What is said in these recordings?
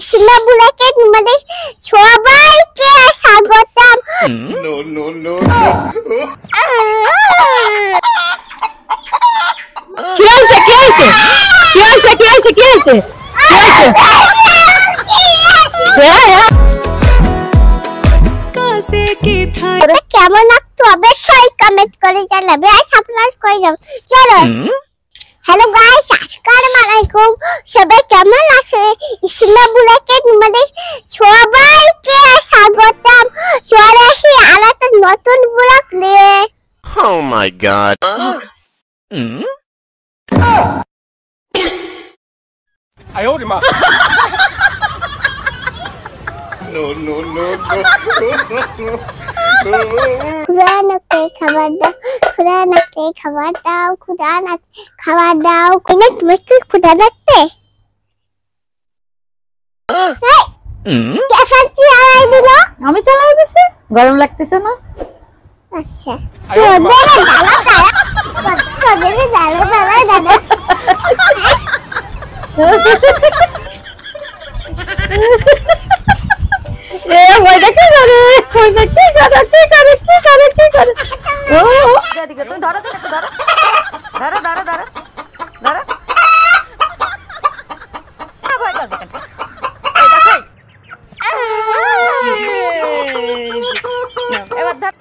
Eshima বুড়াকে তোমাদের সবাইকে স্বাগতম। নো নো নো কি হয়েছে কি হয়েছে কি হয়েছে কি হয়েছে কি হয়েছে কেমন লাগতো অবশ্যই কমেন্ট করে জানাবে আর সাবস্ক্রাইব করে যাও। চলো হ্যালো গাইস, আসসালামু আলাইকুম। সবাই কেমন আছে? ইসিমা বুড়াকে তোমাদের সবাইকে স্বাগতম। চলে আসি আর একটা নতুন ব্লগ নিয়ে। Oh my god. I owed him up. No no no no. খুদানাকে খাবার দাও, খুদানাকে খাবার দাও, খুদানাকে খাবার দাও। কোনে তুমি কি খুদা রাখতে? কে ফাঁকি আলাই দিল? আমি চালাই দিছি, গরম লাগতেছে না? আচ্ছা তো বড় দাদা দাদা কবে দাদা দাদা দাদা এ ওইটা কি করে ওইটা কি করে কি করে কি করে কি করে ও এদিকে তুই ধরো ধরো ধরো ধরো ধরো ধরো ধরো ভয় করবে কেন এবার ধর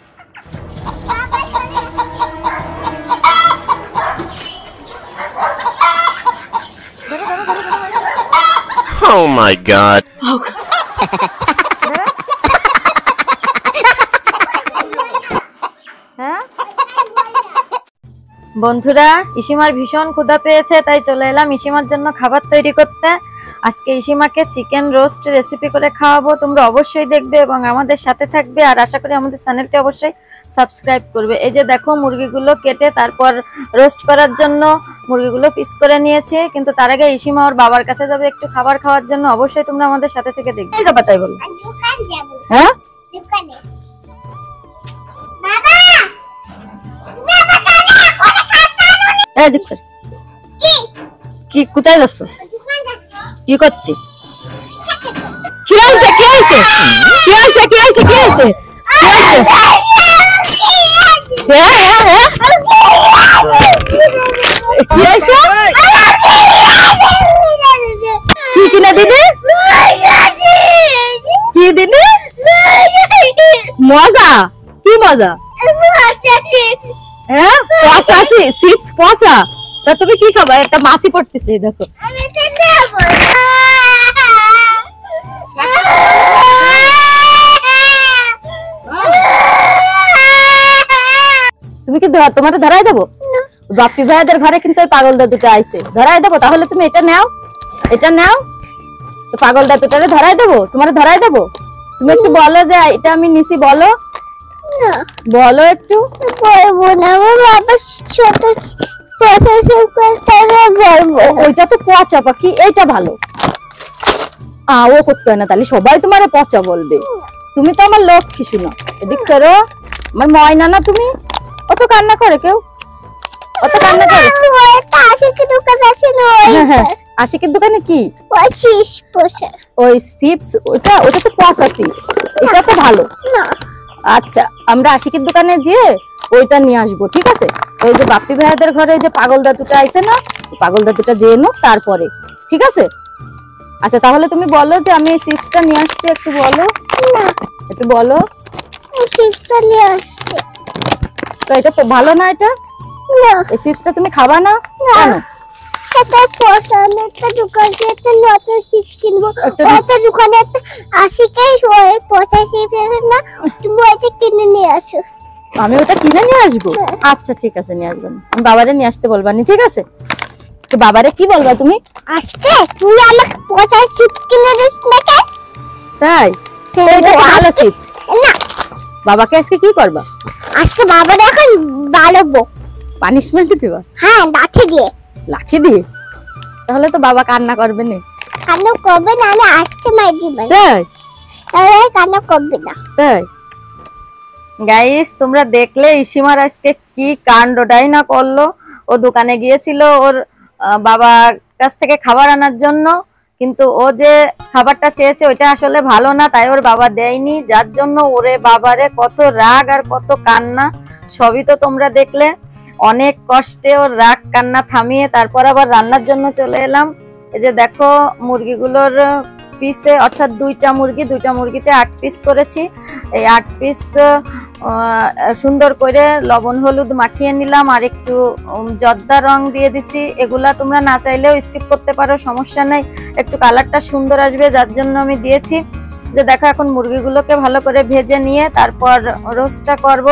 Oh my god. বন্ধুরা, ইসিমার ভীষণ ক্ষুধা পেয়েছে, তাই চলে এলাম ইসিমার জন্য খাবার তৈরি করতে। আজকে ইসিমাকে চিকেন রোস্ট রেসিপি করে খাওয়াবো। তোমরা অবশ্যই দেখবে এবং আমাদের সাথে থাকবে, আর আশা করি আমাদের চ্যানেলটি অবশ্যই সাবস্ক্রাইব করবে। এই যে দেখো, মুরগিগুলো কেটে তারপর রোস্ট করার জন্য মুরগিগুলো পিস করে নিয়েছে, কিন্তু তার আগে ইসিমা ওর বাবার কাছে যাবে একটু খাবার খাওয়ার জন্য। অবশ্যই তোমরা আমাদের সাথে থেকে দেখবে। এই যাবা তাই বলো? দোকান যাব। হ্যাঁ দোকানে বাবা তুমি আমাকে এই দেখো কি কোথায় যাচ্ছ? কি করতে? কি হয়েছে কি হয়েছে কি হয়েছে কি হয়েছে কি হয়েছে কি হয়েছে কি কিনা দিদি কি দিদি মজা কি মজা হ্যাঁ পয়সা আছে চিপস পয়সা তা তুমি কি খাবা? একটা মাছি পড়তেছে দেখো। তুমি কি তোমার ধরাই দেবো? বাপি ভাইদের ঘরে কিন্তু ওই পাগল দাদুটা আইছে, ধরাই দেবো। তাহলে তুমি এটা নাও, এটা নাও। তো পাগল দাদুটারে ধরাই দেবো, তোমার ধরাই দেবো। তুমি একটু বলো যে এটা আমি নিছি, বলো বলো একটু। বলবো না, আমার বাবা ছোট পয়সা সেভ করতে বলবো। ওইটা তো পচা পাখি, এইটা ভালো। ও করতে হয় না, তাহলে সবাই তোমার পচা বলবে। তুমি তো আমার লক্ষ্মী শুনো, এদিক করো। আমার ময়না না তুমি? অত কান্না করে কেউ? অত কান্না করে? আশিকের দোকান আছে না? হ্যাঁ, আশিকের দোকানে কি ওই চিপস পয়সা, ওই চিপস? ওটা ওটা তো পচা চিপস, এটা তো ভালো না। আচ্ছা, আমরা আশিকের দোকানে গিয়ে ওইটা নিয়ে আসবো, ঠিক আছে? ওই যে বাপ্পি ভাইয়াদের ঘরে যে পাগল দাদুটা আইছে না, পাগল দাদুটা যেয়ে নো তারপরে, ঠিক আছে? আচ্ছা, তাহলে তুমি বলো যে আমি এই চিপসটা নিয়ে আসছি, একটু বলো না, একটু বলো। চিপসটা নিয়ে আসছে। তো এটা তো ভালো না, এটা না, এই চিপসটা তুমি খাবা না কেন? এটা পয়সা আমি একটা দোকান থেকে একটা নতুন চিপস কিনবো। ওইটা দোকানে একটা আশিকেই পয়সা চিপস আছে না, তুমি ওইটা কিনে নিয়ে আসো। আমি ওটা কিনে নিয়ে আসবো? আচ্ছা ঠিক আছে, নিয়ে আসবেন। আমি বাবারে নিয়ে আসতে বলবানি, ঠিক আছে? তো বাবারে কি বলবা তুমি? আজকে তুই আমাকে পয়সা চিপস কিনে দিস না কেন? তাই? এটা ভালো চিপস না, বাবাকে আজকে কি করবা? আজকে বাবা এখন বাড়াবো। পানিশমেন্ট দিবা? হ্যাঁ, লাঠি দিয়ে। লাঠি দিয়ে? তাহলে তো বাবা কান্না করবে না। কান্না করবে না, আমি আজকে মাই দিব। তাই? তাহলে কান্না করবে না। তাই? গাইস, তোমরা দেখলে ইসিমার আজকে কি কাণ্ডটাই না করলো। ও দোকানে গিয়েছিল ওর বাবার কাছ থেকে খাবার আনার জন্য, কিন্তু ও যে খাবারটা চেয়েছে ওইটা আসলে ভালো না, তাই ওর বাবা দেয়নি, যার জন্য ওরে বাবারে কত রাগ আর কত কান্না সবই তো তোমরা দেখলে। অনেক কষ্টে ওর রাগ কান্না থামিয়ে তারপর আবার রান্নার জন্য চলে এলাম। এই যে দেখো মুরগিগুলোর পিসে, অর্থাৎ দুইটা মুরগিতে 8 পিস করেছি। এই 8 পিস সুন্দর করে লবণ হলুদ মাখিয়ে নিলাম আর একটু জর্দা রং দিয়ে দিছি। এগুলা তোমরা না চাইলেও স্কিপ করতে পারো, সমস্যা নাই, একটু কালারটা সুন্দর আসবে যার জন্য আমি দিয়েছি। যে দেখো এখন মুরগিগুলোকে ভালো করে ভেজে নিয়ে তারপর রোস্টটা করব।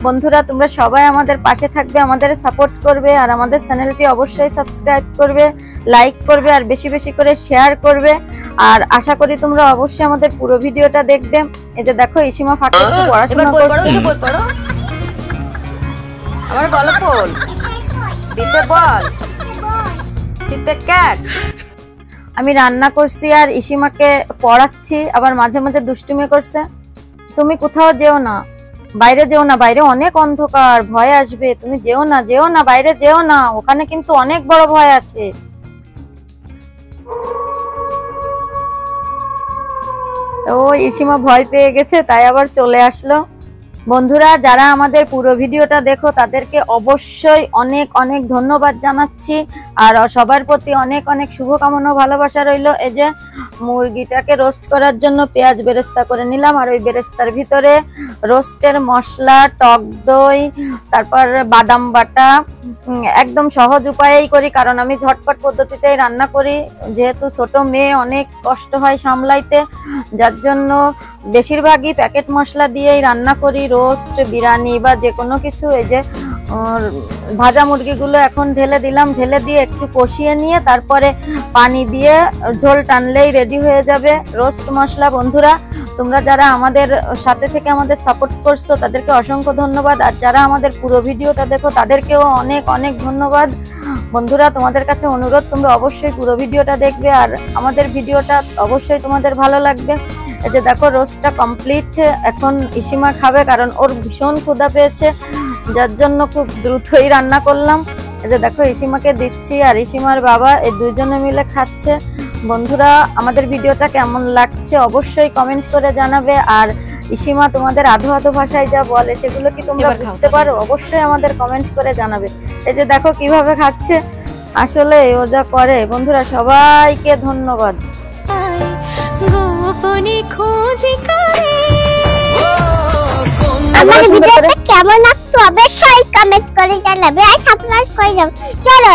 বন্ধুরা তোমরা সবাই আমাদের পাশে থাকবে, আমাদের সাপোর্ট করবে আর আমাদের চ্যানেলটি অবশ্যই সাবস্ক্রাইব করবে, লাইক করবে আর বেশি বেশি করে শেয়ার করবে। আর আশা করি তোমরা অবশ্যই আমাদের পুরো ভিডিওটা দেখবে। এই যে দেখো ইসিমা ফাঁকে একটু পড়াশোনা করছে। আমার বলো বল দিতে বল সিতে ক্যাট। আমি রান্না করছি আর ইসিমাকে পড়াচ্ছি, আবার মাঝে মাঝে দুষ্টুমি করছে। তুমি কোথাও যেও না, বাইরে যেও না, বাইরে অনেক অন্ধকার, ভয় আসবে, তুমি যেও না বাইরে যেও না, ওখানে কিন্তু অনেক বড় ভয় আছে। ও ইসিমা ভয় পেয়ে গেছে তাই আবার চলে আসলো। বন্ধুরা যারা আমাদের পুরো ভিডিওটা দেখো তাদেরকে অবশ্যই অনেক অনেক ধন্যবাদ জানাচ্ছি আর সবার প্রতি অনেক অনেক শুভকামনা ভালোবাসা রইলো। এই যে মুরগিটাকে রোস্ট করার জন্য পেঁয়াজ বেরেস্তা করে নিলাম আর ওই বেরেস্তার ভিতরে রোস্টের মশলা, টক দই, তারপর বাদাম বাটা, একদম সহজ উপায়েই করি কারণ আমি ঝটপট পদ্ধতিতেই রান্না করি। যেহেতু ছোট মেয়ে অনেক কষ্ট হয় সামলাইতে, যার জন্য বেশিরভাগই প্যাকেট মশলা দিয়েই রান্না করি, রোস্ট, বিরিয়ানি বা যে কোনো কিছু। এই যে ভাজা মুরগিগুলো এখন ঢেলে দিলাম, ঢেলে দিয়ে একটু কষিয়ে নিয়ে তারপরে পানি দিয়ে ঝোল টানলেই রেডি হয়ে যাবে রোস্ট মশলা। বন্ধুরা তোমরা যারা আমাদের সাথে থেকে আমাদের সাপোর্ট করছো তাদেরকে অসংখ্য ধন্যবাদ আর যারা আমাদের পুরো ভিডিওটা দেখো তাদেরকেও অনেক অনেক ধন্যবাদ। বন্ধুরা তোমাদের কাছে অনুরোধ তোমরা অবশ্যই পুরো ভিডিওটা দেখবে আর আমাদের ভিডিওটা অবশ্যই তোমাদের ভালো লাগবে। এই যে দেখো রোস্টটা কমপ্লিট, এখন ইসিমা খাবে কারণ ওর ভীষণ ক্ষুধা পেয়েছে, যার জন্য খুব দ্রুতই রান্না করলাম। এই যে দেখো ইসিমাকে দিচ্ছি আর ইসিমার বাবা এই দুইজনে মিলে খাচ্ছে। বন্ধুরা আমাদের ভিডিওটা কেমন লাগছে অবশ্যই কমেন্ট করে জানাবে আর ইসিমা তোমাদের আধো আধো ভাষায় যা বলে সেগুলো কি তোমরা বুঝতে পারো অবশ্যই আমাদের কমেন্ট করে জানাবে। এই যে দেখো কিভাবে খাচ্ছে, আসলে ও যা করে। বন্ধুরা সবাইকে ধন্যবাদ। আমাদের ভিডিওটা কেমন লাগতো অবশ্যই কমেন্ট করে জানাবে আর সাবস্ক্রাইব করে দাও। চলো।